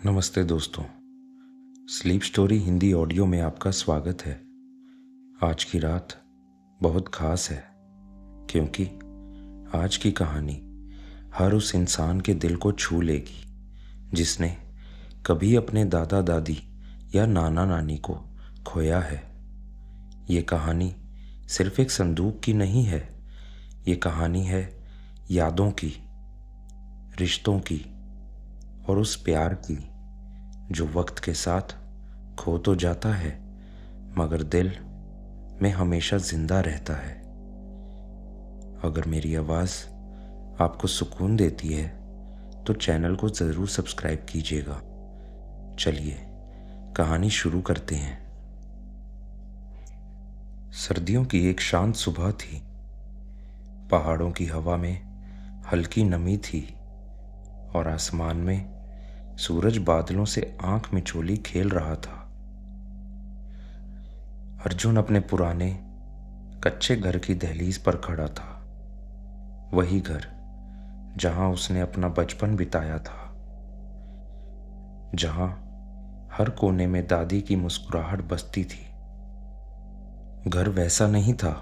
नमस्ते दोस्तों। Sleep story Hindi audio में आपका स्वागत है। आज की रात बहुत ख़ास है क्योंकि आज की कहानी हर उस इंसान के दिल को छू लेगी जिसने कभी अपने दादा दादी या नाना नानी को खोया है। ये कहानी सिर्फ एक संदूक की नहीं है, ये कहानी है यादों की, रिश्तों की और उस प्यार की जो वक्त के साथ खो तो जाता है मगर दिल में हमेशा जिंदा रहता है। अगर मेरी आवाज़ आपको सुकून देती है तो चैनल को ज़रूर सब्सक्राइब कीजिएगा। चलिए कहानी शुरू करते हैं। सर्दियों की एक शांत सुबह थी। पहाड़ों की हवा में हल्की नमी थी और आसमान में सूरज बादलों से आंख मिचोली खेल रहा था। अर्जुन अपने पुराने कच्चे घर की दहलीज पर खड़ा था, वही घर जहां उसने अपना बचपन बिताया था, जहां हर कोने में दादी की मुस्कुराहट बसती थी। घर वैसा नहीं था।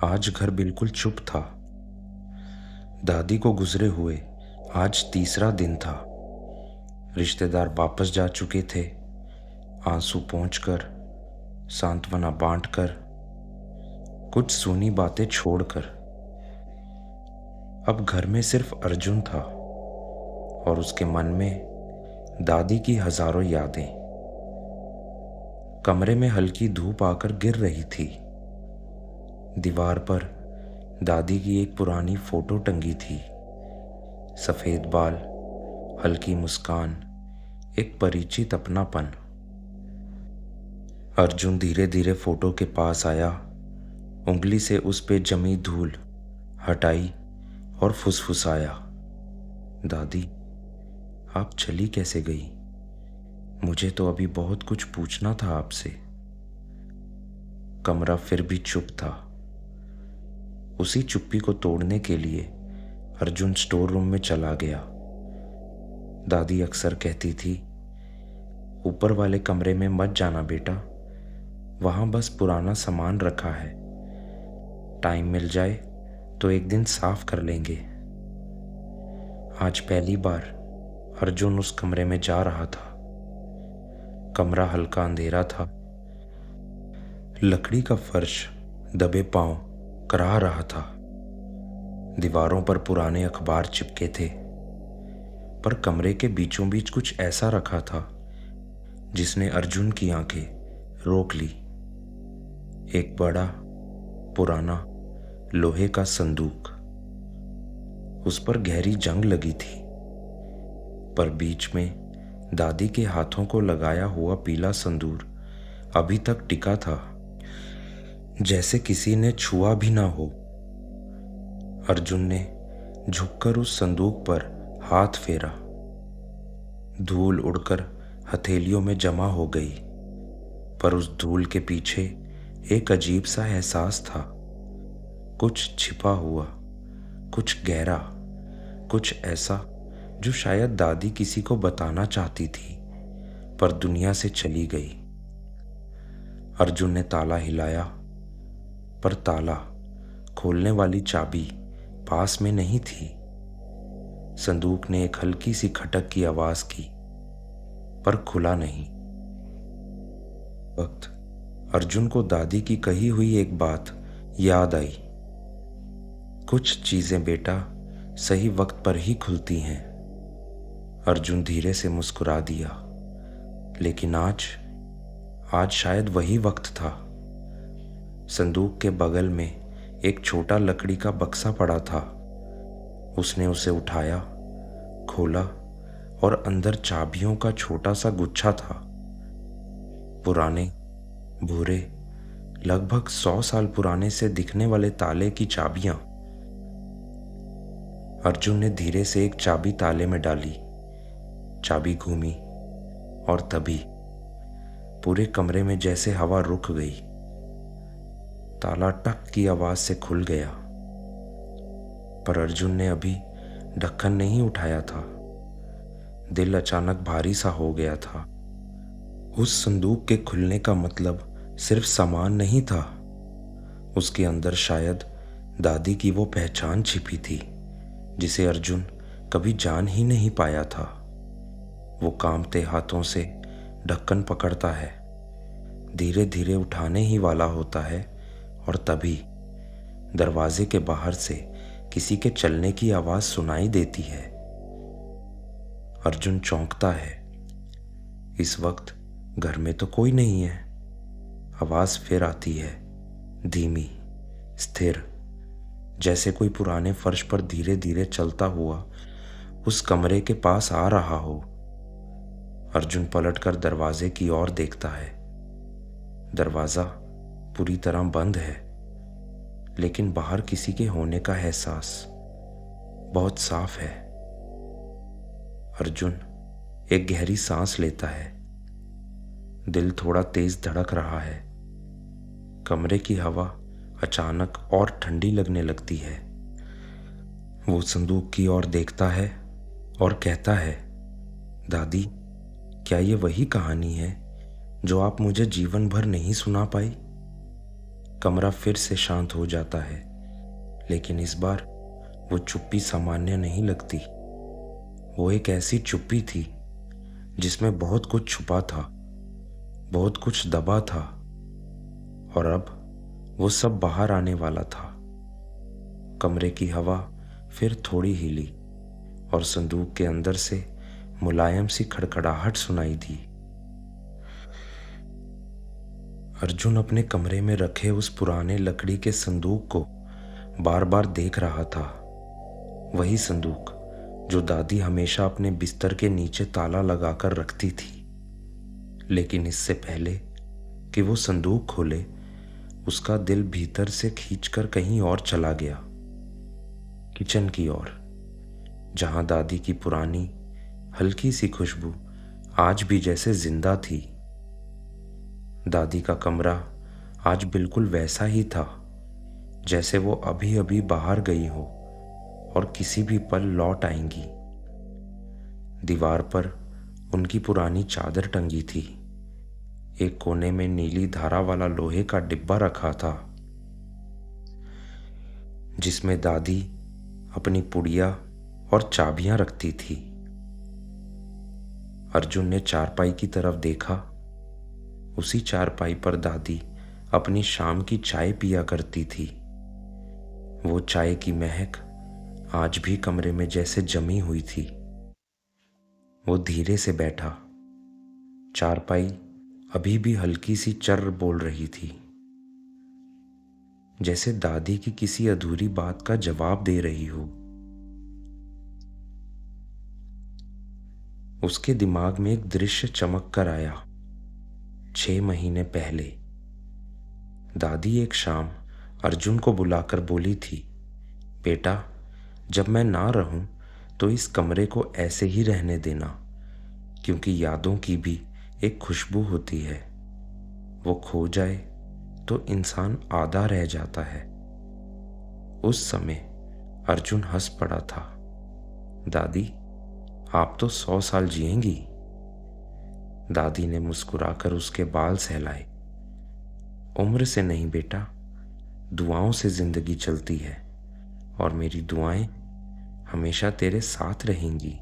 आज घर बिल्कुल चुप था। दादी को गुजरे हुए आज तीसरा दिन था। रिश्तेदार वापस जा चुके थे, आंसू पोंछकर, सांत्वना बांटकर, कुछ सूनी बातें छोड़कर। अब घर में सिर्फ अर्जुन था और उसके मन में दादी की हजारों यादें। कमरे में हल्की धूप आकर गिर रही थी। दीवार पर दादी की एक पुरानी फोटो टंगी थी। सफेद बाल, हल्की मुस्कान, एक परिचित अपनापन। अर्जुन धीरे धीरे फोटो के पास आया, उंगली से उस पे जमी धूल हटाई और फुसफुसाया, दादी, आप चली कैसे गई? मुझे तो अभी बहुत कुछ पूछना था आपसे। कमरा फिर भी चुप था। उसी चुप्पी को तोड़ने के लिए अर्जुन स्टोर रूम में चला गया। दादी अक्सर कहती थी, ऊपर वाले कमरे में मत जाना बेटा, वहां बस पुराना सामान रखा है, टाइम मिल जाए तो एक दिन साफ कर लेंगे। आज पहली बार अर्जुन उस कमरे में जा रहा था। कमरा हल्का अंधेरा था। लकड़ी का फर्श दबे पांव कराह रहा था। दीवारों पर पुराने अखबार चिपके थे, पर कमरे के बीचों बीच कुछ ऐसा रखा था जिसने अर्जुन की आंखें रोक ली। एक बड़ा पुराना लोहे का संदूक। उस पर गहरी जंग लगी थी, पर बीच में दादी के हाथों को लगाया हुआ पीला संदूर अभी तक टिका था, जैसे किसी ने छुआ भी ना हो। अर्जुन ने झुककर उस संदूक पर हाथ फेरा। धूल उड़कर हथेलियों में जमा हो गई, पर उस धूल के पीछे एक अजीब सा एहसास था। कुछ छिपा हुआ, कुछ गहरा, कुछ ऐसा जो शायद दादी किसी को बताना चाहती थी पर दुनिया से चली गई। अर्जुन ने ताला हिलाया, पर ताला खोलने वाली चाबी पास में नहीं थी। संदूक ने एक हल्की सी खटक की आवाज की, पर खुला नहीं। वक्त अर्जुन को दादी की कही हुई एक बात याद आई, कुछ चीजें बेटा सही वक्त पर ही खुलती हैं। अर्जुन धीरे से मुस्कुरा दिया, लेकिन आज शायद वही वक्त था। संदूक के बगल में एक छोटा लकड़ी का बक्सा पड़ा था। उसने उसे उठाया, खोला और अंदर चाबियों का छोटा सा गुच्छा था। पुराने, भूरे, लगभग 100 साल पुराने से दिखने वाले ताले की चाबियां। अर्जुन ने धीरे से एक चाबी ताले में डाली। चाबी घूमी और तभी पूरे कमरे में जैसे हवा रुक गई। ताला टक की आवाज से खुल गया, पर अर्जुन ने अभी ढक्कन नहीं उठाया था। दिल अचानक भारी सा हो गया था। उस संदूक के खुलने का मतलब सिर्फ सामान नहीं था, उसके अंदर शायद दादी की वो पहचान छिपी थी जिसे अर्जुन कभी जान ही नहीं पाया था। वो कांपते हाथों से ढक्कन पकड़ता है, धीरे धीरे उठाने ही वाला होता है, और तभी दरवाजे के बाहर से किसी के चलने की आवाज सुनाई देती है। अर्जुन चौंकता है। इस वक्त घर में तो कोई नहीं है। आवाज फिर आती है, धीमी, स्थिर, जैसे कोई पुराने फर्श पर धीरे धीरे चलता हुआ उस कमरे के पास आ रहा हो। अर्जुन पलटकर दरवाजे की ओर देखता है। दरवाजा पूरी तरह बंद है, लेकिन बाहर किसी के होने का एहसास बहुत साफ है। अर्जुन एक गहरी सांस लेता है। दिल थोड़ा तेज धड़क रहा है। कमरे की हवा अचानक और ठंडी लगने लगती है। वो संदूक की ओर देखता है और कहता है, दादी, क्या ये वही कहानी है जो आप मुझे जीवन भर नहीं सुना पाई? कमरा फिर से शांत हो जाता है, लेकिन इस बार वो चुप्पी सामान्य नहीं लगती। वो एक ऐसी चुप्पी थी जिसमें बहुत कुछ छुपा था, बहुत कुछ दबा था, और अब वो सब बाहर आने वाला था। कमरे की हवा फिर थोड़ी हिली और संदूक के अंदर से मुलायम सी खड़खड़ाहट सुनाई दी। अर्जुन अपने कमरे में रखे उस पुराने लकड़ी के संदूक को बार बार देख रहा था। वही संदूक जो दादी हमेशा अपने बिस्तर के नीचे ताला लगाकर रखती थी। लेकिन इससे पहले कि वो संदूक खोले, उसका दिल भीतर से खींचकर कहीं और चला गया, किचन की ओर, जहां दादी की पुरानी हल्की सी खुशबू आज भी जैसे जिंदा थी। दादी का कमरा आज बिल्कुल वैसा ही था जैसे वो अभी अभी बाहर गई हो और किसी भी पल लौट आएंगी। दीवार पर उनकी पुरानी चादर टंगी थी। एक कोने में नीली धारा वाला लोहे का डिब्बा रखा था जिसमें दादी अपनी पुड़िया और चाबियां रखती थी। अर्जुन ने चारपाई की तरफ देखा। उसी चारपाई पर दादी अपनी शाम की चाय पिया करती थी। वो चाय की महक आज भी कमरे में जैसे जमी हुई थी। वो धीरे से बैठा। चारपाई अभी भी हल्की सी चर्र बोल रही थी, जैसे दादी की किसी अधूरी बात का जवाब दे रही हो। उसके दिमाग में एक दृश्य चमक कर आया। 6 महीने पहले दादी एक शाम अर्जुन को बुलाकर बोली थी, बेटा, जब मैं ना रहूं तो इस कमरे को ऐसे ही रहने देना, क्योंकि यादों की भी एक खुशबू होती है। वो खो जाए तो इंसान आधा रह जाता है। उस समय अर्जुन हंस पड़ा था। दादी, आप तो 100 साल जिएंगी। दादी ने मुस्कुराकर उसके बाल सहलाए। उम्र से नहीं बेटा, दुआओं से जिंदगी चलती है, और मेरी दुआएं हमेशा तेरे साथ रहेंगी।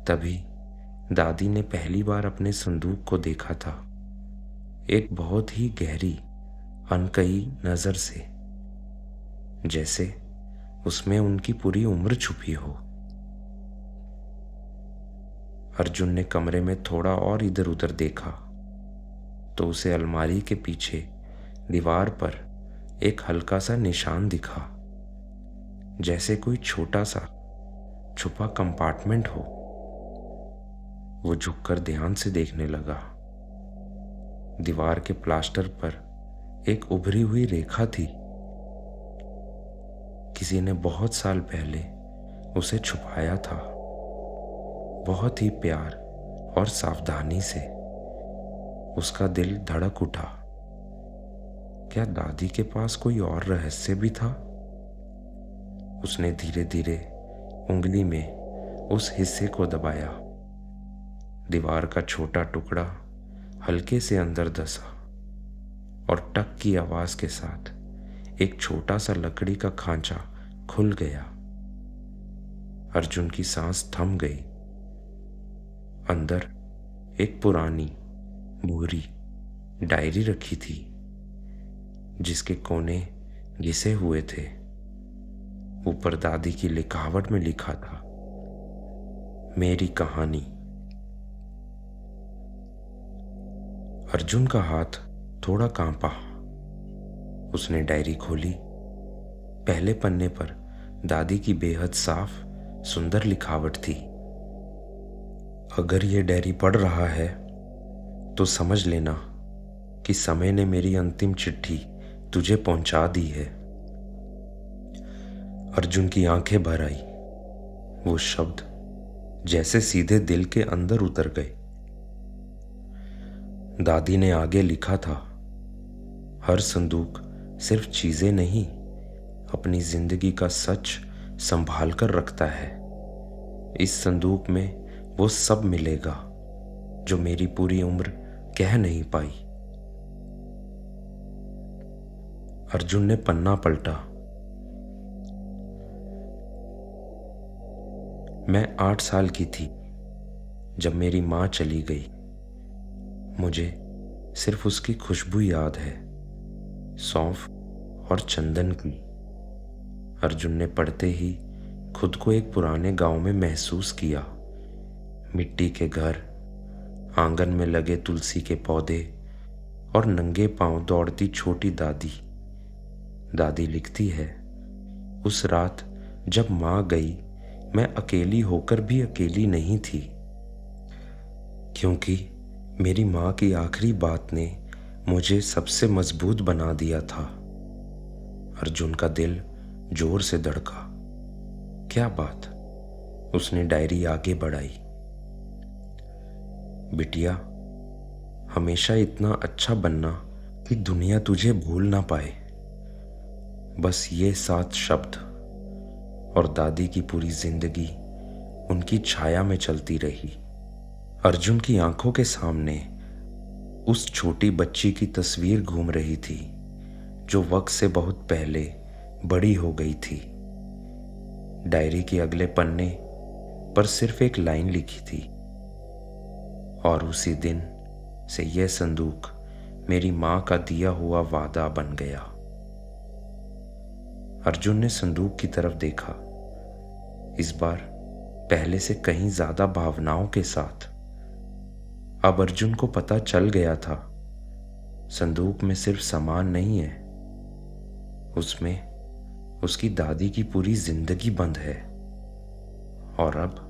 तभी दादी ने पहली बार अपने संदूक को देखा था, एक बहुत ही गहरी, अनकही नजर से, जैसे उसमें उनकी पूरी उम्र छुपी हो। अर्जुन ने कमरे में थोड़ा और इधर उधर देखा तो उसे अलमारी के पीछे दीवार पर एक हल्का सा निशान दिखा, जैसे कोई छोटा सा छुपा कंपार्टमेंट हो। वो झुककर ध्यान से देखने लगा। दीवार के प्लास्टर पर एक उभरी हुई रेखा थी। किसी ने बहुत साल पहले उसे छुपाया था, बहुत ही प्यार और सावधानी से। उसका दिल धड़क उठा। क्या दादी के पास कोई और रहस्य भी था? उसने धीरे धीरे उंगली में उस हिस्से को दबाया। दीवार का छोटा टुकड़ा हल्के से अंदर धंसा और टक की आवाज के साथ एक छोटा सा लकड़ी का खांचा खुल गया। अर्जुन की सांस थम गई। अंदर एक पुरानी भूरी डायरी रखी थी, जिसके कोने घिसे हुए थे। ऊपर दादी की लिखावट में लिखा था, मेरी कहानी। अर्जुन का हाथ थोड़ा कांपा। उसने डायरी खोली। पहले पन्ने पर दादी की बेहद साफ सुंदर लिखावट थी। अगर ये डायरी पढ़ रहा है तो समझ लेना कि समय ने मेरी अंतिम चिट्ठी तुझे पहुंचा दी है। अर्जुन की आंखें भर आई। वो शब्द जैसे सीधे दिल के अंदर उतर गए। दादी ने आगे लिखा था, हर संदूक सिर्फ चीजें नहीं, अपनी जिंदगी का सच संभाल कर रखता है। इस संदूक में वो सब मिलेगा जो मेरी पूरी उम्र कह नहीं पाई। अर्जुन ने पन्ना पलटा। मैं 8 साल की थी जब मेरी मां चली गई। मुझे सिर्फ उसकी खुशबू याद है, सौंफ और चंदन की। अर्जुन ने पढ़ते ही खुद को एक पुराने गांव में महसूस किया। मिट्टी के घर, आंगन में लगे तुलसी के पौधे और नंगे पांव दौड़ती छोटी दादी। दादी लिखती है, उस रात जब मां गई मैं अकेली होकर भी अकेली नहीं थी, क्योंकि मेरी मां की आखिरी बात ने मुझे सबसे मजबूत बना दिया था। अर्जुन का दिल जोर से धड़का। क्या बात? उसने डायरी आगे बढ़ाई। बिटिया, हमेशा इतना अच्छा बनना कि दुनिया तुझे भूल ना पाए। बस ये 7 शब्द, और दादी की पूरी जिंदगी उनकी छाया में चलती रही। अर्जुन की आंखों के सामने उस छोटी बच्ची की तस्वीर घूम रही थी जो वक्त से बहुत पहले बड़ी हो गई थी। डायरी के अगले पन्ने पर सिर्फ एक लाइन लिखी थी, और उसी दिन से यह संदूक मेरी मां का दिया हुआ वादा बन गया। अर्जुन ने संदूक की तरफ देखा, इस बार पहले से कहीं ज्यादा भावनाओं के साथ। अब अर्जुन को पता चल गया था, संदूक में सिर्फ सामान नहीं है, उसमें उसकी दादी की पूरी जिंदगी बंद है। और अब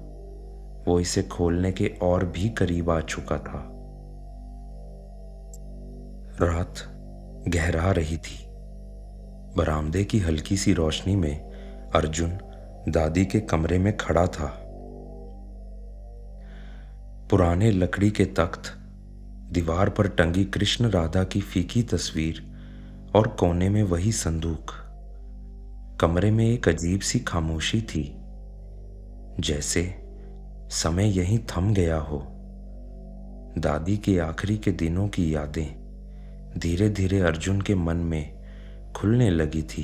वो इसे खोलने के और भी करीब आ चुका था। रात गहरा रही थी। बरामदे की हल्की सी रोशनी में अर्जुन दादी के कमरे में खड़ा था। पुराने लकड़ी के तख्त, दीवार पर टंगी कृष्ण राधा की फीकी तस्वीर और कोने में वही संदूक। कमरे में एक अजीब सी खामोशी थी, जैसे समय यहीं थम गया हो। दादी के आखिरी के दिनों की यादें धीरे धीरे अर्जुन के मन में खुलने लगी थी।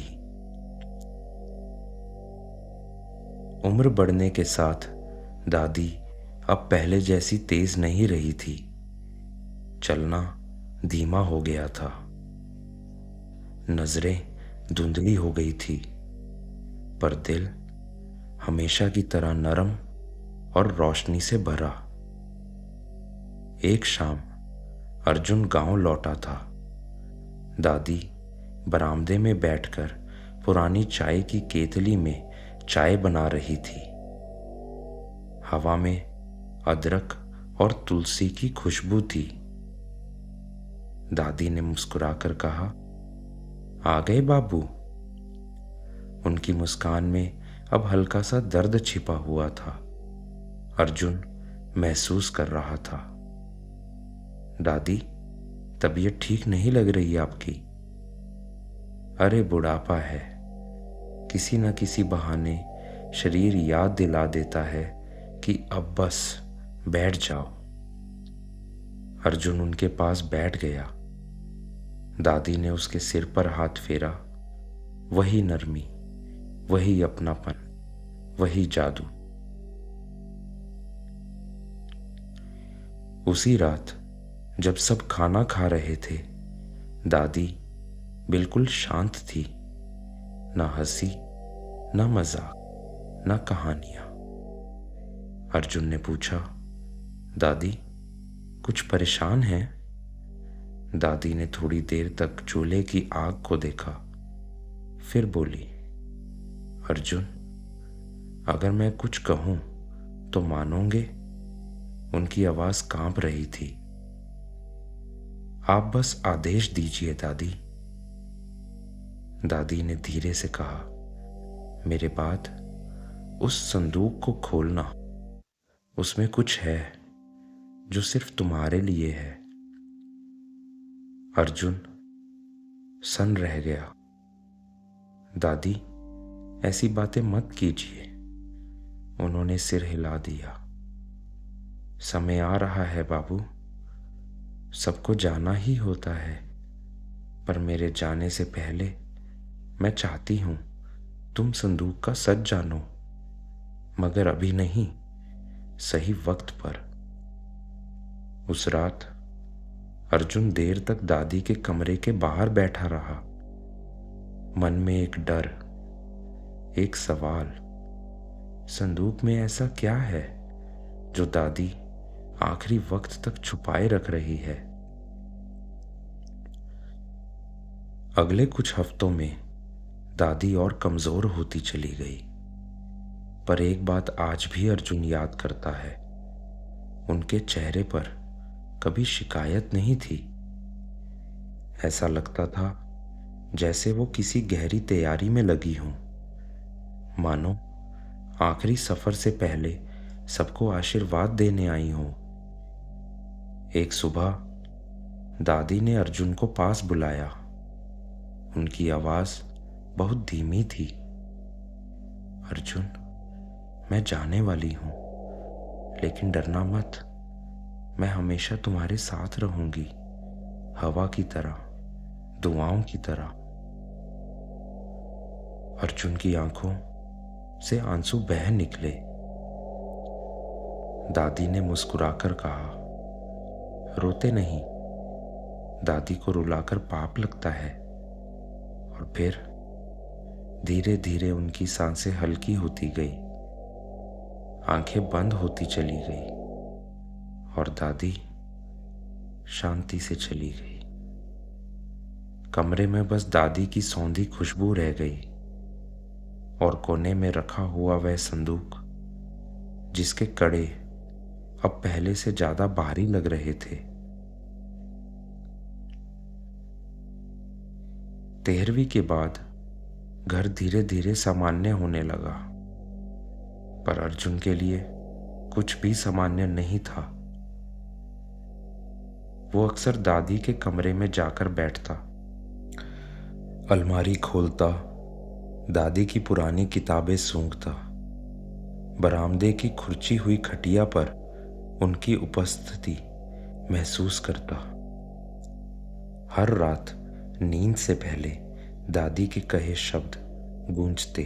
उम्र बढ़ने के साथ दादी अब पहले जैसी तेज नहीं रही थी। चलना धीमा हो गया था, नजरें धुंधली हो गई थी, पर दिल हमेशा की तरह नरम और रोशनी से भरा। एक शाम अर्जुन गांव लौटा था। दादी बरामदे में बैठकर पुरानी चाय की केतली में चाय बना रही थी। हवा में अदरक और तुलसी की खुशबू थी। दादी ने मुस्कुराकर कहा, आ गए बाबू। उनकी मुस्कान में अब हल्का सा दर्द छिपा हुआ था। अर्जुन महसूस कर रहा था, दादी तबीयत ठीक नहीं लग रही आपकी। अरे बुढ़ापा है, किसी न किसी बहाने शरीर याद दिला देता है कि अब बस बैठ जाओ। अर्जुन उनके पास बैठ गया। दादी ने उसके सिर पर हाथ फेरा। वही नरमी, वही अपनापन, वही जादू। उसी रात जब सब खाना खा रहे थे, दादी बिल्कुल शांत थी। ना हंसी, ना मजाक, ना कहानियां। अर्जुन ने पूछा, दादी कुछ परेशान हैं? दादी ने थोड़ी देर तक चूल्हे की आग को देखा, फिर बोली, अर्जुन अगर मैं कुछ कहूं तो मानोगे? उनकी आवाज कांप रही थी। आप बस आदेश दीजिए दादी। दादी ने धीरे से कहा, मेरे बाद उस संदूक को खोलना। उसमें कुछ है जो सिर्फ तुम्हारे लिए है। अर्जुन सन रह गया। दादी ऐसी बातें मत कीजिए। उन्होंने सिर हिला दिया। समय आ रहा है बाबू, सबको जाना ही होता है, पर मेरे जाने से पहले मैं चाहती हूं तुम संदूक का सच जानो, मगर अभी नहीं, सही वक्त पर। उस रात अर्जुन देर तक दादी के कमरे के बाहर बैठा रहा। मन में एक डर, एक सवाल, संदूक में ऐसा क्या है जो दादी आखिरी वक्त तक छुपाए रख रही है। अगले कुछ हफ्तों में दादी और कमजोर होती चली गई, पर एक बात आज भी अर्जुन याद करता है। उनके चेहरे पर कभी शिकायत नहीं थी। ऐसा लगता था जैसे वो किसी गहरी तैयारी में लगी हों, मानो आखिरी सफर से पहले सबको आशीर्वाद देने आई हों। एक सुबह दादी ने अर्जुन को पास बुलाया। उनकी आवाज बहुत धीमी थी। अर्जुन मैं जाने वाली हूं, लेकिन डरना मत। मैं हमेशा तुम्हारे साथ रहूंगी, हवा की तरह, दुआओं की तरह। अर्जुन की आंखों से आंसू बह निकले। दादी ने मुस्कुराकर कहा, रोते नहीं, दादी को रुलाकर पाप लगता है। और फिर धीरे धीरे उनकी सांसें हल्की होती गई, आंखें बंद होती चली गई और दादी शांति से चली गई। कमरे में बस दादी की सौंधी खुशबू रह गई और कोने में रखा हुआ वह संदूक जिसके कड़े अब पहले से ज्यादा भारी लग रहे थे। 13वीं के बाद घर धीरे धीरे सामान्य होने लगा, पर अर्जुन के लिए कुछ भी सामान्य नहीं था। वो अक्सर दादी के कमरे में जाकर बैठता, अलमारी खोलता, दादी की पुरानी किताबें सूंघता, बरामदे की खुर्ची हुई खटिया पर उनकी उपस्थिति महसूस करता। हर रात नींद से पहले दादी के कहे शब्द गूंजते,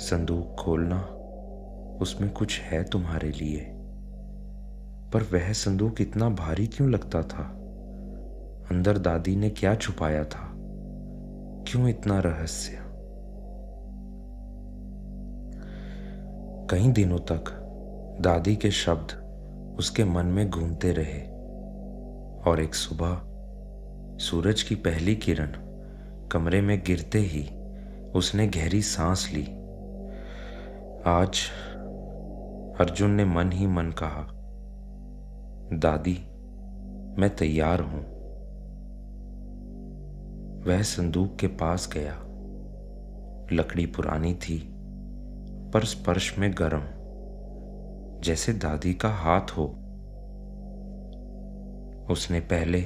संदूक खोलना, उसमें कुछ है तुम्हारे लिए। पर वह संदूक इतना भारी क्यों लगता था? अंदर दादी ने क्या छुपाया था? क्यों इतना रहस्य? कई दिनों तक दादी के शब्द उसके मन में घूमते रहे और एक सुबह सूरज की पहली किरण कमरे में गिरते ही उसने गहरी सांस ली। आज अर्जुन ने मन ही मन कहा, दादी मैं तैयार हूं। वह संदूक के पास गया। लकड़ी पुरानी थी, पर स्पर्श में गर्म, जैसे दादी का हाथ हो। उसने पहले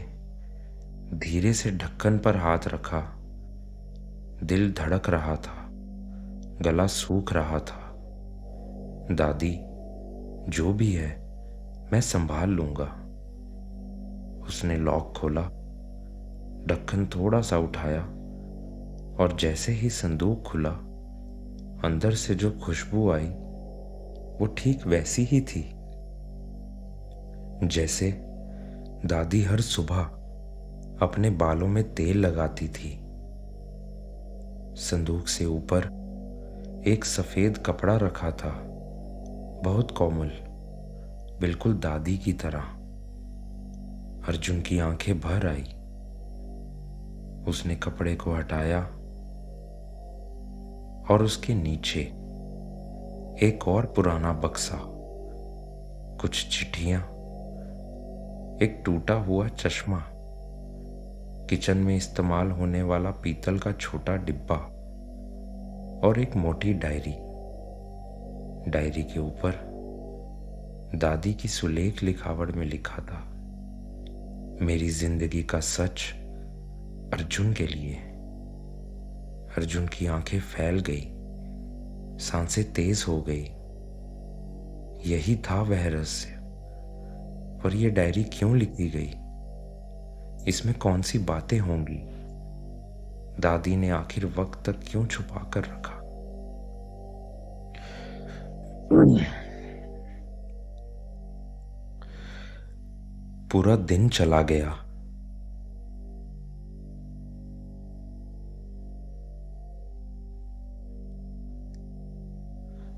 धीरे से ढक्कन पर हाथ रखा। दिल धड़क रहा था, गला सूख रहा था। दादी जो भी है मैं संभाल लूंगा। उसने लॉक खोला, ढक्कन थोड़ा सा उठाया और जैसे ही संदूक खुला, अंदर से जो खुशबू आई वो ठीक वैसी ही थी जैसे दादी हर सुबह अपने बालों में तेल लगाती थी। संदूक से ऊपर एक सफेद कपड़ा रखा था, बहुत कोमल, बिल्कुल दादी की तरह। अर्जुन की आंखें भर आई। उसने कपड़े को हटाया और उसके नीचे एक और पुराना बक्सा, कुछ चिट्ठियां, एक टूटा हुआ चश्मा, किचन में इस्तेमाल होने वाला पीतल का छोटा डिब्बा और एक मोटी डायरी। डायरी के ऊपर दादी की सुलेख लिखावट में लिखा था, मेरी जिंदगी का सच अर्जुन के लिए। अर्जुन की आंखें फैल गई, सांसें तेज हो गई। यही था वह रहस्य। पर यह डायरी क्यों लिखी गई? इसमें कौन सी बातें होंगी? दादी ने आखिर वक्त तक क्यों छुपा कर रखा? पूरा दिन चला गया।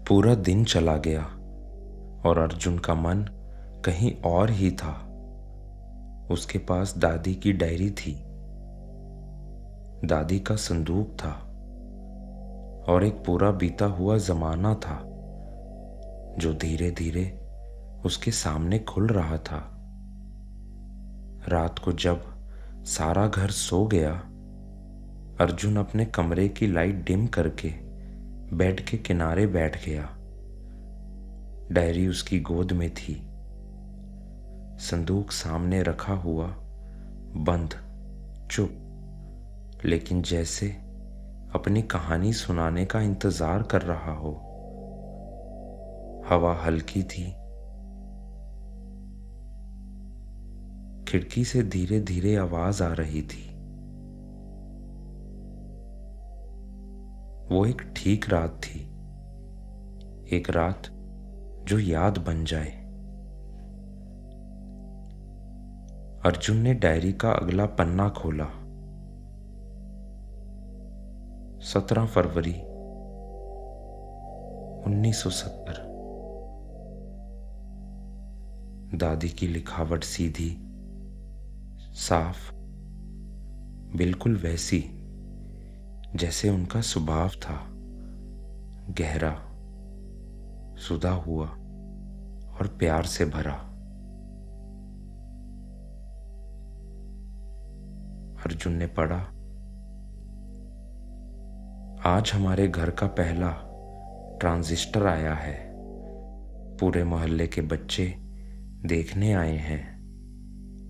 पूरा दिन चला गया और अर्जुन का मन कहीं और ही था। उसके पास दादी की डायरी थी, दादी का संदूक था और एक पूरा बीता हुआ जमाना था जो धीरे धीरे उसके सामने खुल रहा था। रात को जब सारा घर सो गया, अर्जुन अपने कमरे की लाइट डिम करके बेड के किनारे बैठ गया। डायरी उसकी गोद में थी, संदूक सामने रखा हुआ, बंद, चुप, लेकिन जैसे अपनी कहानी सुनाने का इंतजार कर रहा हो। हवा हल्की थी, खिड़की से धीरे धीरे आवाज आ रही थी। वो एक ठीक रात थी, एक रात जो याद बन जाए। अर्जुन ने डायरी का अगला पन्ना खोला। 17 फरवरी 1970। दादी की लिखावट सीधी, साफ, बिल्कुल वैसी जैसे उनका स्वभाव था, गहरा, सुधा हुआ और प्यार से भरा। अर्जुन ने पढ़ा, आज हमारे घर का पहला ट्रांजिस्टर आया है। पूरे मोहल्ले के बच्चे देखने आए हैं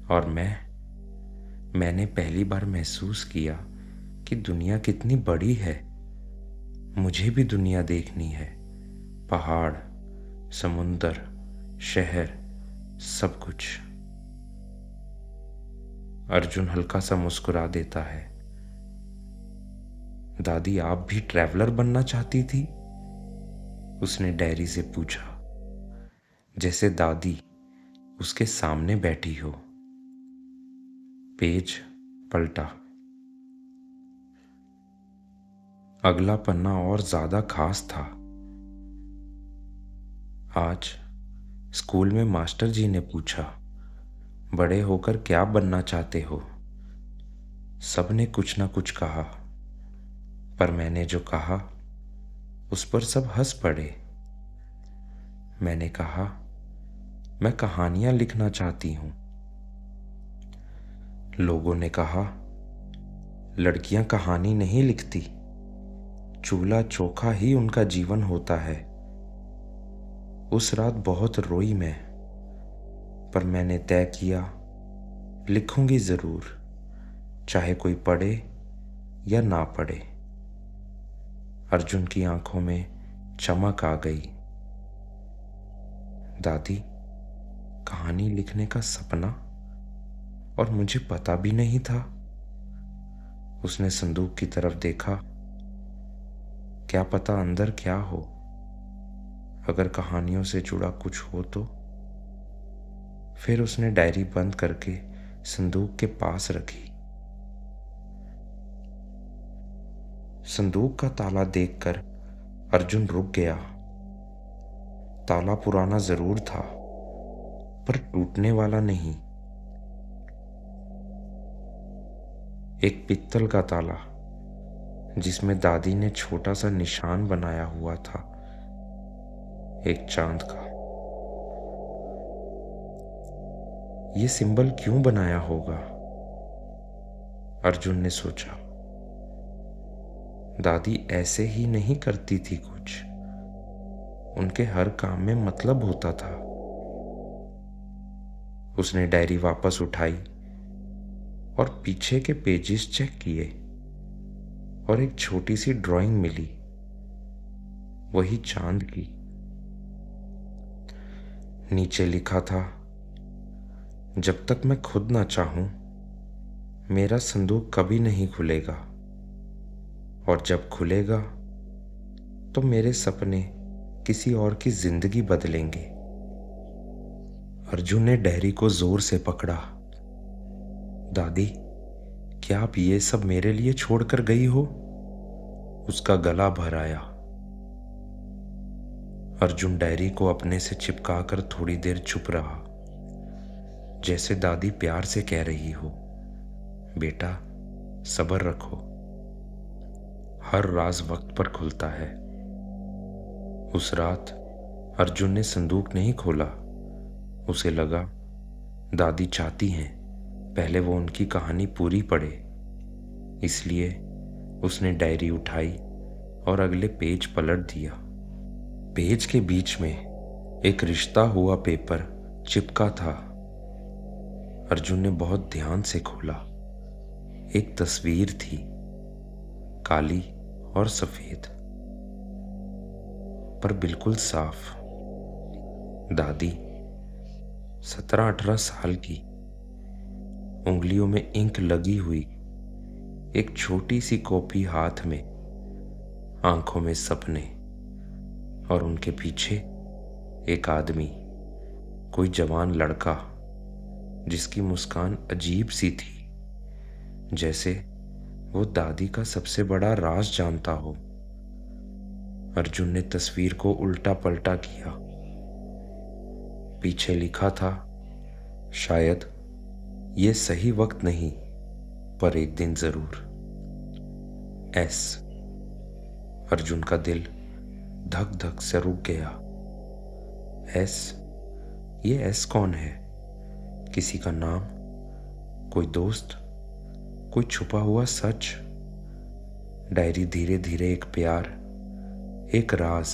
और मैंने पहली बार महसूस किया कि दुनिया कितनी बड़ी है। मुझे भी दुनिया देखनी है, पहाड़, समुंदर, शहर, सब कुछ। अर्जुन हल्का सा मुस्कुरा देता है। दादी, आप भी ट्रैवलर बनना चाहती थी? उसने डायरी से पूछा, जैसे दादी उसके सामने बैठी हो। पेज पलटा। अगला पन्ना और ज्यादा खास था। आज स्कूल में मास्टर जी ने पूछा, बड़े होकर क्या बनना चाहते हो? सबने कुछ ना कुछ कहा, पर मैंने जो कहा उस पर सब हंस पड़े। मैंने कहा, मैं कहानियां लिखना चाहती हूं। लोगों ने कहा, लड़कियां कहानी नहीं लिखती, चूल्हा चोखा ही उनका जीवन होता है। उस रात बहुत रोई मैं, पर मैंने तय किया, लिखूंगी जरूर, चाहे कोई पढ़े या ना पढ़े। अर्जुन की आंखों में चमक आ गई। दादी, कहानी लिखने का सपना? और मुझे पता भी नहीं था। उसने संदूक की तरफ देखा। क्या पता अंदर क्या हो? अगर कहानियों से जुड़ा कुछ हो तो? फिर उसने डायरी बंद करके संदूक के पास रखी। संदूक का ताला देखकर अर्जुन रुक गया। ताला पुराना जरूर था, पर टूटने वाला नहीं। एक पित्तल का ताला जिसमें दादी ने छोटा सा निशान बनाया हुआ था, एक चांद का। ये सिंबल क्यों बनाया होगा? अर्जुन ने सोचा। दादी ऐसे ही नहीं करती थी कुछ। उनके हर काम में मतलब होता था। उसने डायरी वापस उठाई और पीछे के पेजेस चेक किए और एक छोटी सी ड्राइंग मिली, वही चांद की। नीचे लिखा था, जब तक मैं खुद ना चाहूं, मेरा संदूक कभी नहीं खुलेगा, और जब खुलेगा तो मेरे सपने किसी और की जिंदगी बदलेंगे। अर्जुन ने डायरी को जोर से पकड़ा। दादी, क्या आप ये सब मेरे लिए छोड़कर गई हो? उसका गला भर आया। अर्जुन डायरी को अपने से चिपकाकर थोड़ी देर चुप रहा, जैसे दादी प्यार से कह रही हो, बेटा सब्र रखो, हर राज वक्त पर खुलता है। उस रात अर्जुन ने संदूक नहीं खोला। उसे लगा दादी चाहती हैं पहले वो उनकी कहानी पूरी पढ़े, इसलिए उसने डायरी उठाई और अगले पेज पलट दिया। पेज के बीच में एक रिश्ता हुआ पेपर चिपका था। अर्जुन ने बहुत ध्यान से खोला। एक तस्वीर थी, काली और सफेद, पर बिल्कुल साफ। दादी 17-18 साल की, उंगलियों में इंक लगी हुई, एक छोटी सी कॉपी हाथ में, आंखों में सपने, और उनके पीछे एक आदमी, कोई जवान लड़का जिसकी मुस्कान अजीब सी थी, जैसे वो दादी का सबसे बड़ा राज जानता हो। अर्जुन ने तस्वीर को उल्टा पलटा किया। पीछे लिखा था, शायद ये सही वक्त नहीं, पर एक दिन जरूर। एस। अर्जुन का दिल धक धक से रुक गया। एस? ये एस कौन है? किसी का नाम? कोई दोस्त? कोई छुपा हुआ सच? डायरी धीरे धीरे एक प्यार, एक राज,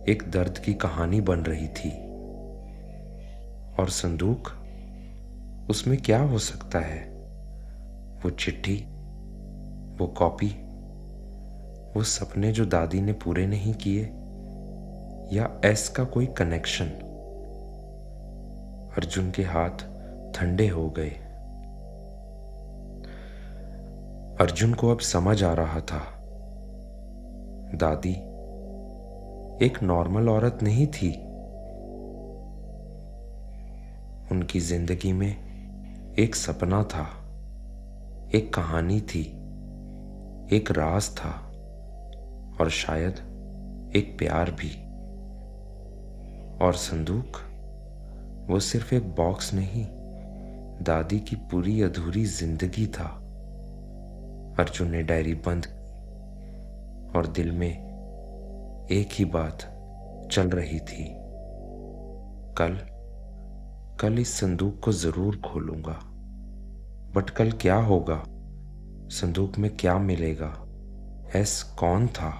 एक दर्द की कहानी बन रही थी। और संदूक, उसमें क्या हो सकता है? वो चिट्ठी, वो कॉपी, वो सपने जो दादी ने पूरे नहीं किए, या एस का कोई कनेक्शन? अर्जुन के हाथ ठंडे हो गए। अर्जुन को अब समझ आ रहा था, दादी एक नॉर्मल औरत नहीं थी। उनकी जिंदगी में एक सपना था, एक कहानी थी, एक राज था, और शायद एक प्यार भी। और संदूक, वो सिर्फ एक बॉक्स नहीं, दादी की पूरी अधूरी जिंदगी था। अर्जुन ने डायरी बंद की और दिल में एक ही बात चल रही थी, कल इस संदूक को जरूर खोलूंगा। बट कल क्या होगा? संदूक में क्या मिलेगा? एस कौन था?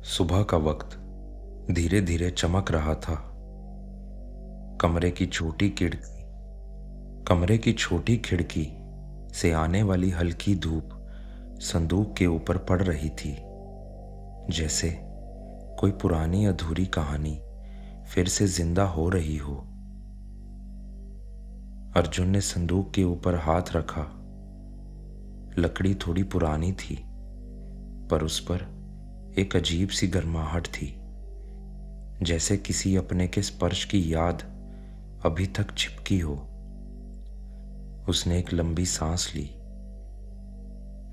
सुबह का वक्त धीरे धीरे चमक रहा था। कमरे की छोटी खिड़की से आने वाली हल्की धूप संदूक के ऊपर पड़ रही थी, जैसे कोई पुरानी अधूरी कहानी फिर से जिंदा हो रही हो। अर्जुन ने संदूक के ऊपर हाथ रखा। लकड़ी थोड़ी पुरानी थी, पर उस पर एक अजीब सी गर्माहट थी, जैसे किसी अपने के स्पर्श की याद अभी तक चिपकी हो। उसने एक लंबी सांस ली।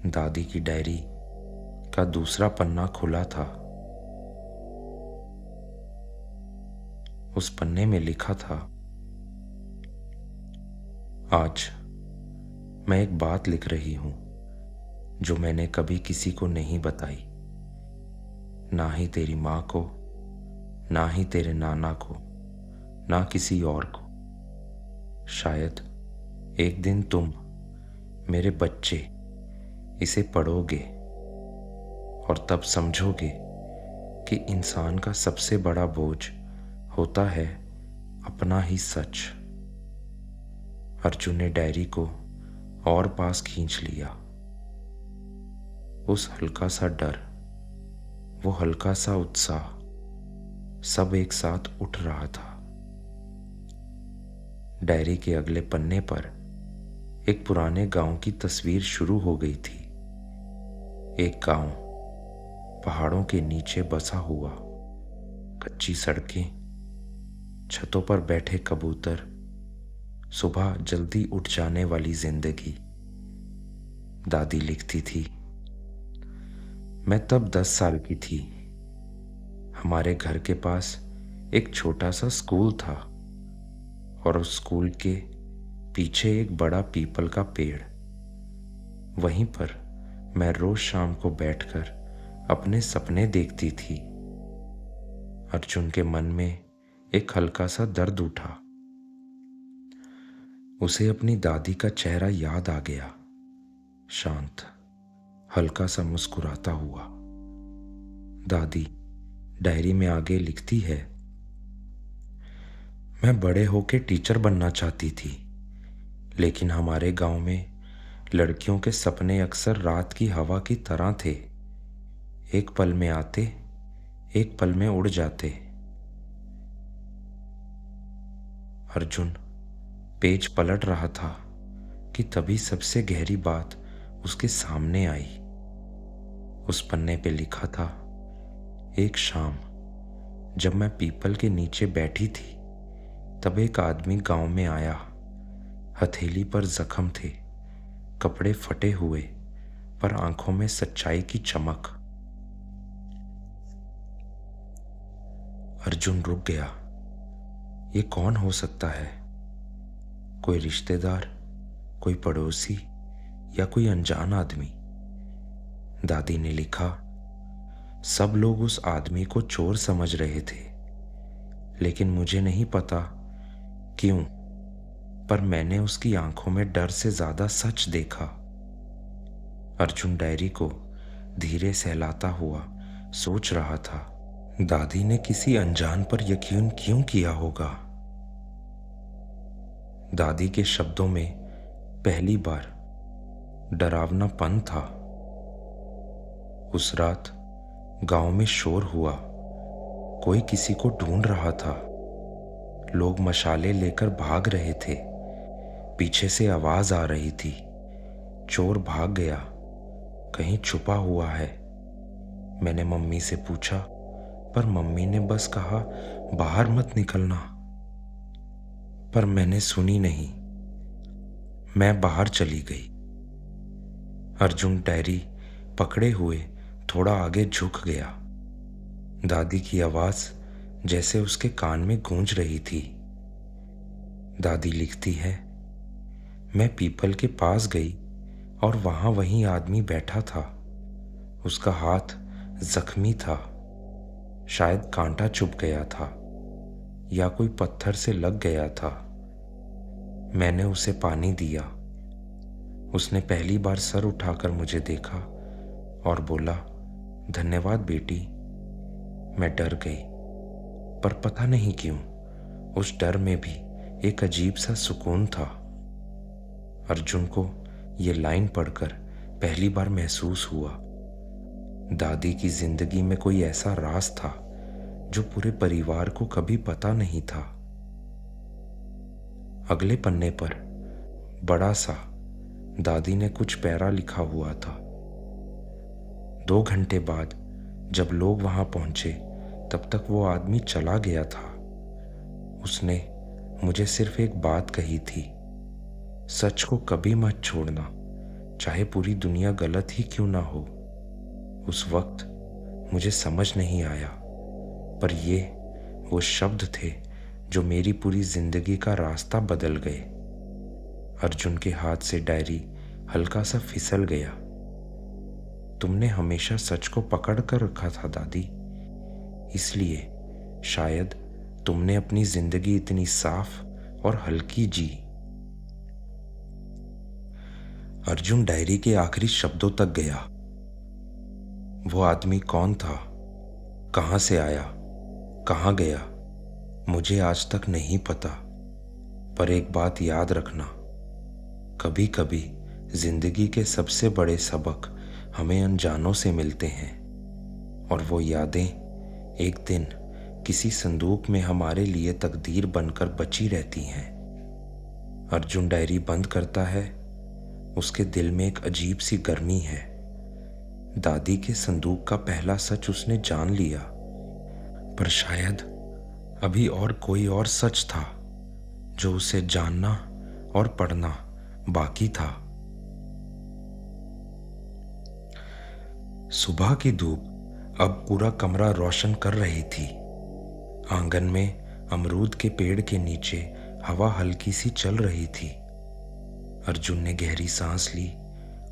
दादी की डायरी का दूसरा पन्ना खुला था। उस पन्ने में लिखा था, आज मैं एक बात लिख रही हूं जो मैंने कभी किसी को नहीं बताई, ना ही तेरी माँ को, ना ही तेरे नाना को, ना किसी और को। शायद एक दिन तुम, मेरे बच्चे, इसे पढ़ोगे और तब समझोगे कि इंसान का सबसे बड़ा बोझ होता है अपना ही सच। अर्जुन ने डायरी को और पास खींच लिया। उस हल्का सा डर, वो हल्का सा उत्साह, सब एक साथ उठ रहा था। डायरी के अगले पन्ने पर एक पुराने गांव की तस्वीर शुरू हो गई थी। एक गांव, पहाड़ों के नीचे बसा हुआ, कच्ची सड़कें, छतों पर बैठे कबूतर, सुबह जल्दी उठ जाने वाली जिंदगी। दादी लिखती थी, मैं तब 10 साल की थी। हमारे घर के पास एक छोटा सा स्कूल था और उस स्कूल के पीछे एक बड़ा पीपल का पेड़। वहीं पर मैं रोज शाम को बैठकर अपने सपने देखती थी। अर्जुन के मन में एक हल्का सा दर्द उठा। उसे अपनी दादी का चेहरा याद आ गया, शांत, हल्का सा मुस्कुराता हुआ। दादी डायरी में आगे लिखती है, मैं बड़े होके टीचर बनना चाहती थी, लेकिन हमारे गांव में लड़कियों के सपने अक्सर रात की हवा की तरह थे, एक पल में आते, एक पल में उड़ जाते। अर्जुन पेज पलट रहा था कि तभी सबसे गहरी बात उसके सामने आई। उस पन्ने पे लिखा था, एक शाम जब मैं पीपल के नीचे बैठी थी, तब एक आदमी गांव में आया। हथेली पर जख्म थे, कपड़े फटे हुए, पर आंखों में सच्चाई की चमक। अर्जुन रुक गया। ये कौन हो सकता है? कोई रिश्तेदार, कोई पड़ोसी या कोई अनजान आदमी? दादी ने लिखा, सब लोग उस आदमी को चोर समझ रहे थे, लेकिन मुझे नहीं पता क्यों, पर मैंने उसकी आंखों में डर से ज्यादा सच देखा। अर्जुन डायरी को धीरे सहलाता हुआ सोच रहा था, दादी ने किसी अनजान पर यकीन क्यों किया होगा? दादी के शब्दों में पहली बार डरावनापन था। उस रात गांव में शोर हुआ, कोई किसी को ढूंढ रहा था। लोग मशाले लेकर भाग रहे थे। पीछे से आवाज आ रही थी, चोर भाग गया, कहीं छुपा हुआ है। मैंने मम्मी से पूछा, पर मम्मी ने बस कहा, बाहर मत निकलना। पर मैंने सुनी नहीं। मैं बाहर चली गई। अर्जुन डायरी पकड़े हुए थोड़ा आगे झुक गया। दादी की आवाज जैसे उसके कान में गूंज रही थी। दादी लिखती है, मैं पीपल के पास गई और वहां वही आदमी बैठा था। उसका हाथ जख्मी था, शायद कांटा चुभ गया था या कोई पत्थर से लग गया था। मैंने उसे पानी दिया। उसने पहली बार सर उठाकर मुझे देखा और बोला, धन्यवाद बेटी। मैं डर गई, पर पता नहीं क्यों उस डर में भी एक अजीब सा सुकून था। अर्जुन को ये लाइन पढ़कर पहली बार महसूस हुआ, दादी की जिंदगी में कोई ऐसा राज था जो पूरे परिवार को कभी पता नहीं था। अगले पन्ने पर बड़ा सा दादी ने कुछ पैरा लिखा हुआ था। 2 घंटे बाद जब लोग वहां पहुंचे तब तक वो आदमी चला गया था। उसने मुझे सिर्फ एक बात कही थी, सच को कभी मत छोड़ना, चाहे पूरी दुनिया गलत ही क्यों ना हो। उस वक्त मुझे समझ नहीं आया, पर ये वो शब्द थे जो मेरी पूरी जिंदगी का रास्ता बदल गए। अर्जुन के हाथ से डायरी हल्का सा फिसल गया। तुमने हमेशा सच को पकड़ कर रखा था दादी, इसलिए शायद तुमने अपनी जिंदगी इतनी साफ और हल्की जी। अर्जुन डायरी के आखिरी शब्दों तक गया। वो आदमी कौन था, कहां से आया, कहां गया, मुझे आज तक नहीं पता। पर एक बात याद रखना, कभी कभी जिंदगी के सबसे बड़े सबक हमें अनजानों से मिलते हैं, और वो यादें एक दिन किसी संदूक में हमारे लिए तकदीर बनकर बची रहती हैं। अर्जुन डायरी बंद करता है। उसके दिल में एक अजीब सी गर्मी है। दादी के संदूक का पहला सच उसने जान लिया, पर शायद अभी और कोई और सच था जो उसे जानना और पढ़ना बाकी था। सुबह की धूप अब पूरा कमरा रोशन कर रही थी। आंगन में अमरूद के पेड़ के नीचे हवा हल्की सी चल रही थी। अर्जुन ने गहरी सांस ली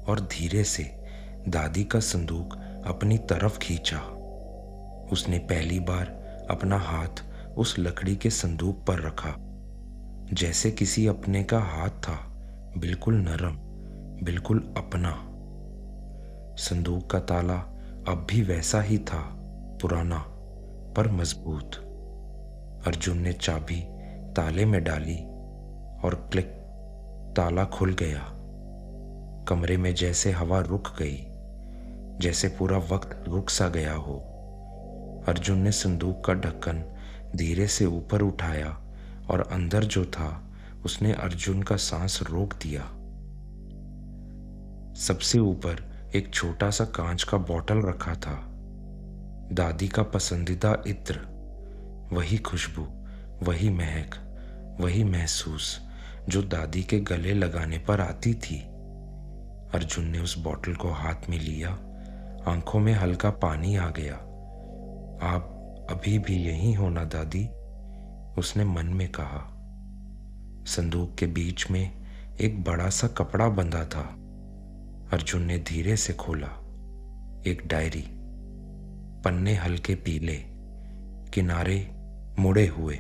और धीरे से दादी का संदूक अपनी तरफ खींचा। उसने पहली बार अपना हाथ उस लकड़ी के संदूक पर रखा, जैसे किसी अपने का हाथ था, बिल्कुल नरम, बिल्कुल अपना। संदूक का ताला अब भी वैसा ही था, पुराना पर मजबूत। अर्जुन ने चाबी ताले में डाली और क्लिक, ताला खुल गया। कमरे में जैसे हवा रुक गई, जैसे पूरा वक्त रुक सा गया हो। अर्जुन ने संदूक का ढक्कन धीरे से ऊपर उठाया और अंदर जो था उसने अर्जुन का सांस रोक दिया। सबसे ऊपर एक छोटा सा कांच का बोतल रखा था, दादी का पसंदीदा इत्र। वही खुशबू, वही महक, वही महसूस जो दादी के गले लगाने पर आती थी। अर्जुन ने उस बोतल को हाथ में लिया। आंखों में हल्का पानी आ गया। आप अभी भी यहीं हो ना दादी, उसने मन में कहा। संदूक के बीच में एक बड़ा सा कपड़ा बंधा था। अर्जुन ने धीरे से खोला। एक डायरी, पन्ने हल्के पीले, किनारे मुड़े हुए।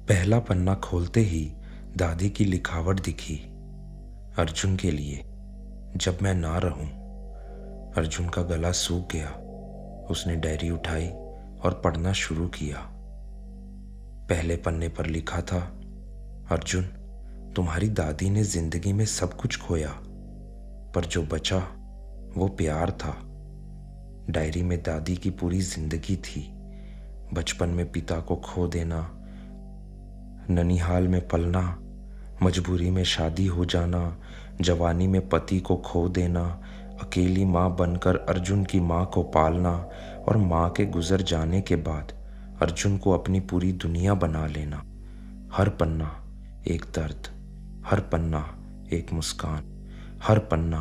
पहला पन्ना खोलते ही दादी की लिखावट दिखी, अर्जुन के लिए, जब मैं ना रहूं। अर्जुन का गला सूख गया। उसने डायरी उठाई और पढ़ना शुरू किया। पहले पन्ने पर लिखा था, अर्जुन, तुम्हारी दादी ने जिंदगी में सब कुछ खोया, पर जो बचा वो प्यार था। डायरी में दादी की पूरी जिंदगी थी। बचपन में पिता को खो देना, ननिहाल में पलना, मजबूरी में शादी हो जाना, जवानी में पति को खो देना, अकेली माँ बनकर अर्जुन की माँ को पालना, और माँ के गुजर जाने के बाद अर्जुन को अपनी पूरी दुनिया बना लेना। हर पन्ना एक दर्द, हर पन्ना एक मुस्कान, हर पन्ना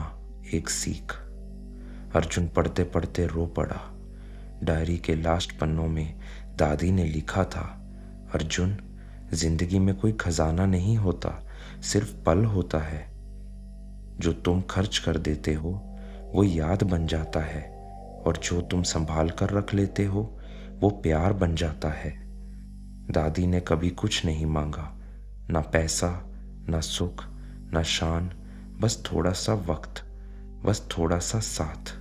एक सीख। अर्जुन पढ़ते पढ़ते रो पड़ा। डायरी के लास्ट पन्नों में दादी ने लिखा था, अर्जुन, जिंदगी में कोई खजाना नहीं होता, सिर्फ पल होता है। जो तुम खर्च कर देते हो वो याद बन जाता है, और जो तुम संभाल कर रख लेते हो वो प्यार बन जाता है। दादी ने कभी कुछ नहीं मांगा, ना पैसा, ना सुख, ना शान, बस थोड़ा सा वक्त, बस थोड़ा सा साथ।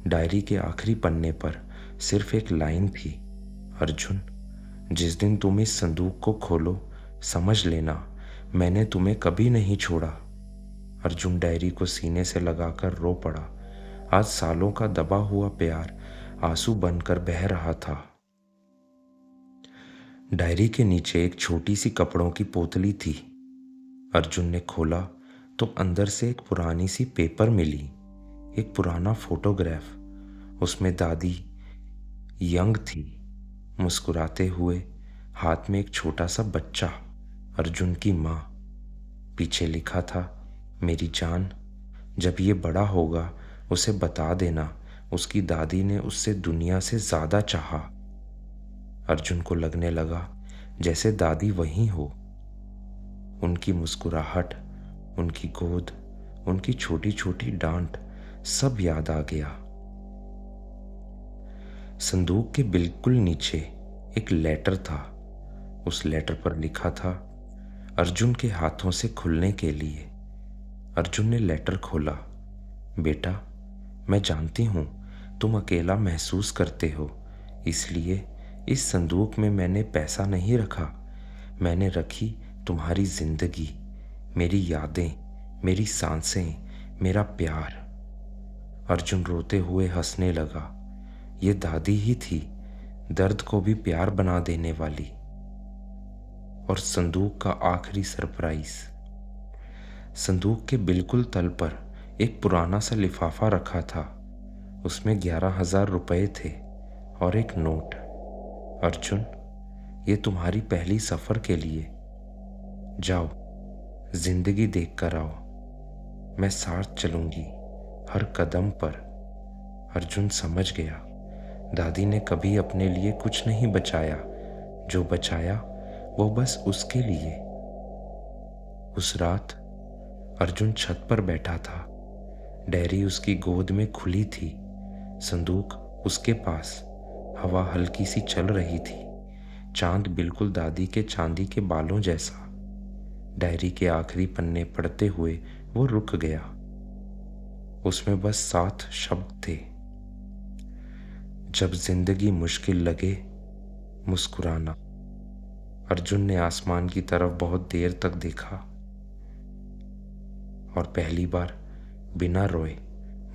डायरी के आखिरी पन्ने पर सिर्फ एक लाइन थी, अर्जुन, जिस दिन तुम इस संदूक को खोलो समझ लेना मैंने तुम्हें कभी नहीं छोड़ा। अर्जुन डायरी को सीने से लगाकर रो पड़ा। आज सालों का दबा हुआ प्यार आंसू बनकर बह रहा था। डायरी के नीचे एक छोटी सी कपड़ों की पोतली थी। अर्जुन ने खोला तो अंदर से एक पुरानी सी पेपर मिली, एक पुराना फोटोग्राफ। उसमें दादी यंग थी, मुस्कुराते हुए, हाथ में एक छोटा सा बच्चा, अर्जुन की माँ। पीछे लिखा था, मेरी जान, जब ये बड़ा होगा उसे बता देना उसकी दादी ने उससे दुनिया से ज्यादा चाहा। अर्जुन को लगने लगा जैसे दादी वहीं हो। उनकी मुस्कुराहट, उनकी गोद, उनकी छोटी छोटी डांट, सब याद आ गया। संदूक के बिल्कुल नीचे एक लेटर था। उस लेटर पर लिखा था, अर्जुन के हाथों से खुलने के लिए। अर्जुन ने लेटर खोला। बेटा, मैं जानती हूं तुम अकेला महसूस करते हो, इसलिए इस संदूक में मैंने पैसा नहीं रखा। मैंने रखी तुम्हारी जिंदगी, मेरी यादें, मेरी सांसें, मेरा प्यार। अर्जुन रोते हुए हंसने लगा। ये दादी ही थी, दर्द को भी प्यार बना देने वाली। और संदूक का आखिरी सरप्राइज। संदूक के बिल्कुल तल पर एक पुराना सा लिफाफा रखा था। उसमें 11,000 रुपए थे और एक नोट। अर्जुन, ये तुम्हारी पहली सफर के लिए। जाओ, जिंदगी देख कर आओ। मैं साथ चलूंगी हर कदम पर। अर्जुन समझ गया, दादी ने कभी अपने लिए कुछ नहीं बचाया, जो बचाया वो बस उसके लिए। उस रात अर्जुन छत पर बैठा था। डायरी उसकी गोद में खुली थी, संदूक उसके पास। हवा हल्की सी चल रही थी, चांद बिल्कुल दादी के चांदी के बालों जैसा। डायरी के आखिरी पन्ने पढ़ते हुए वो रुक गया। उसमें बस 7 शब्द थे, जब जिंदगी मुश्किल लगे, मुस्कुराना। अर्जुन ने आसमान की तरफ बहुत देर तक देखा और पहली बार बिना रोए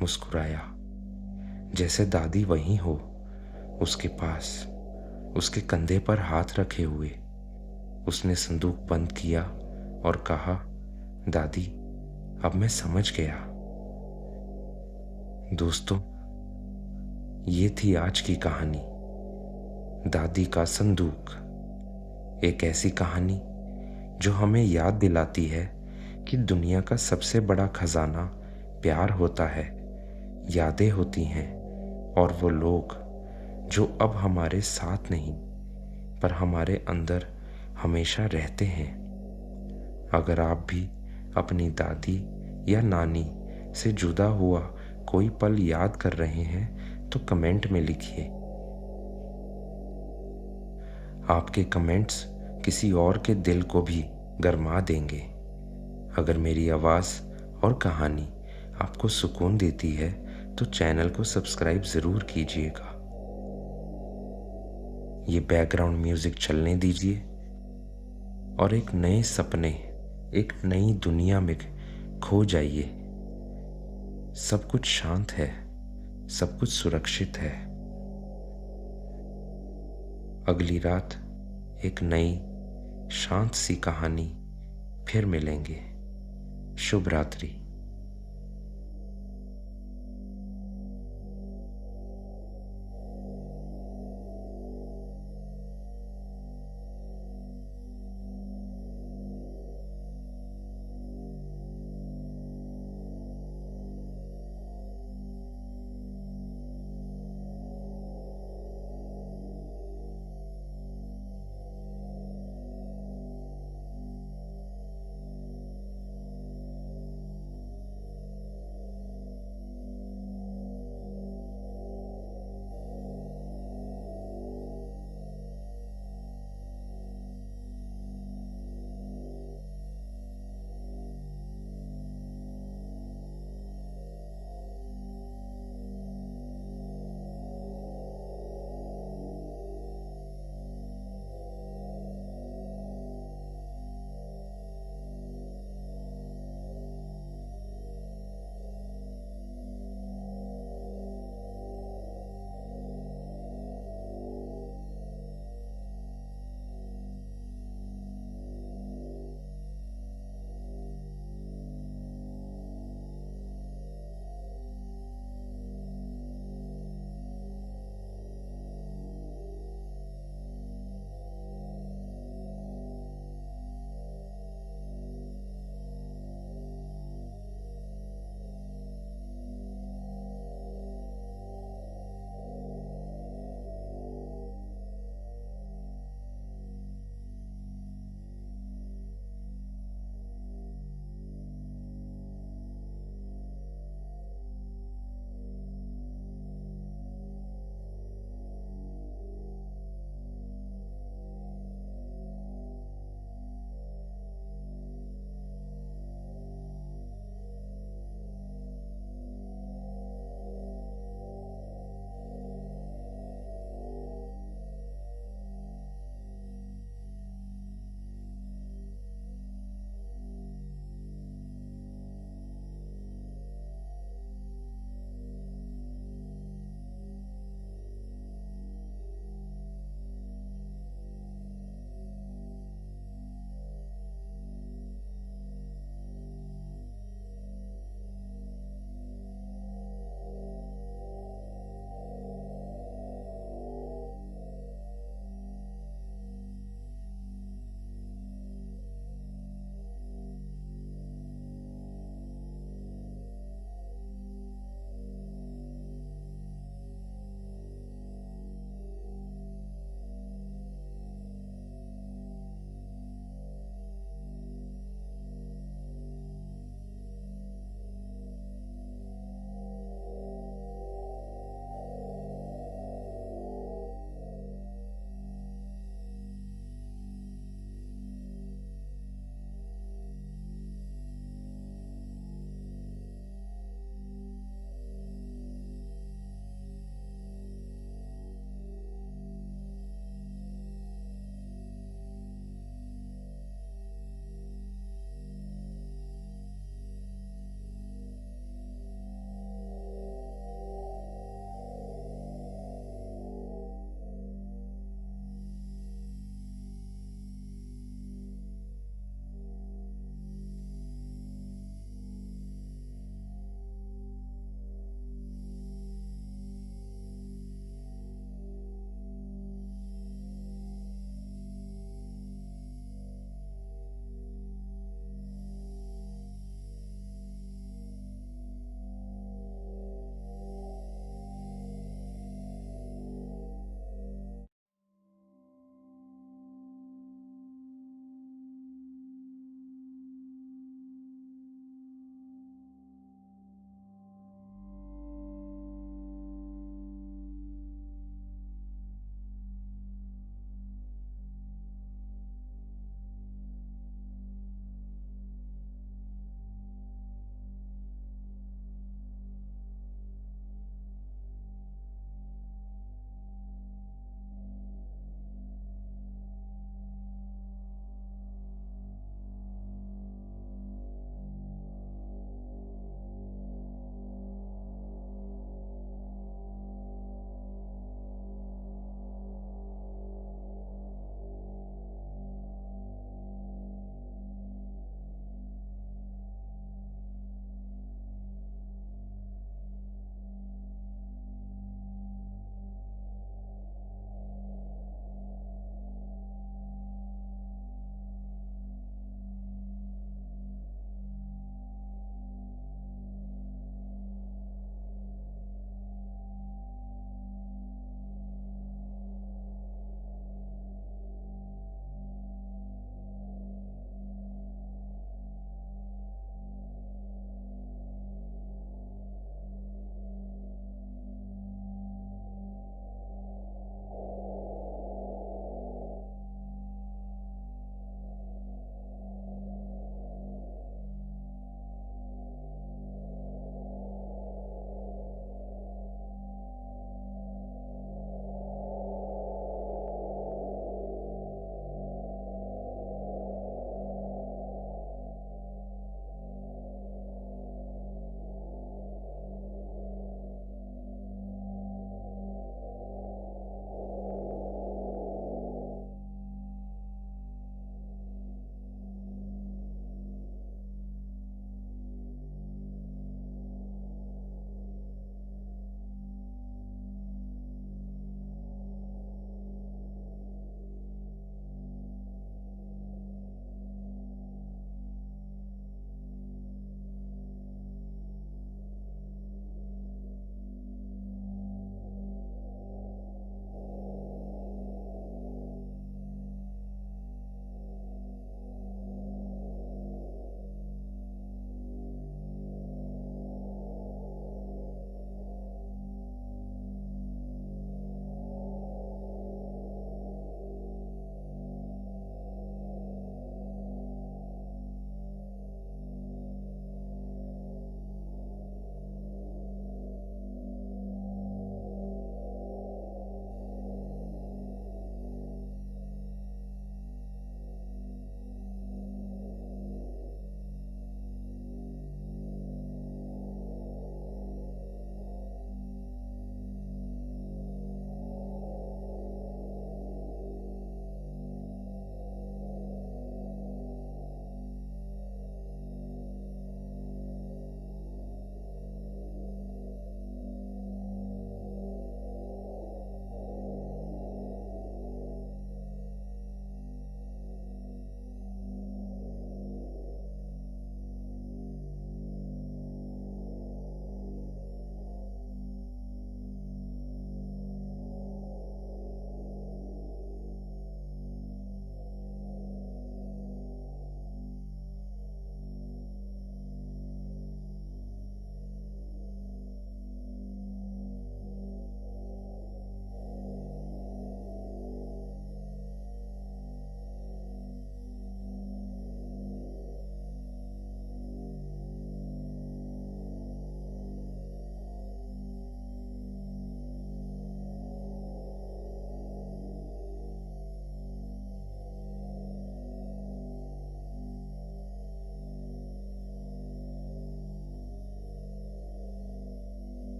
मुस्कुराया, जैसे दादी वहीं हो, उसके पास, उसके कंधे पर हाथ रखे हुए। उसने संदूक बंद किया और कहा, दादी, अब मैं समझ गया। दोस्तों, ये थी आज की कहानी, दादी का संदूक। एक ऐसी कहानी जो हमें याद दिलाती है कि दुनिया का सबसे बड़ा खजाना प्यार होता है, यादें होती हैं, और वो लोग जो अब हमारे साथ नहीं पर हमारे अंदर हमेशा रहते हैं। अगर आप भी अपनी दादी या नानी से जुदा हुआ कोई पल याद कर रहे हैं तो कमेंट में लिखिए। आपके कमेंट्स किसी और के दिल को भी गरमा देंगे। अगर मेरी आवाज़ और कहानी आपको सुकून देती है तो चैनल को सब्सक्राइब ज़रूर कीजिएगा। ये बैकग्राउंड म्यूज़िक चलने दीजिए और एक नए सपने, एक नई दुनिया में खो जाइए। सब कुछ शांत है, सब कुछ सुरक्षित है। अगली रात एक नई शांत सी कहानी फिर मिलेंगे। शुभ रात्रि।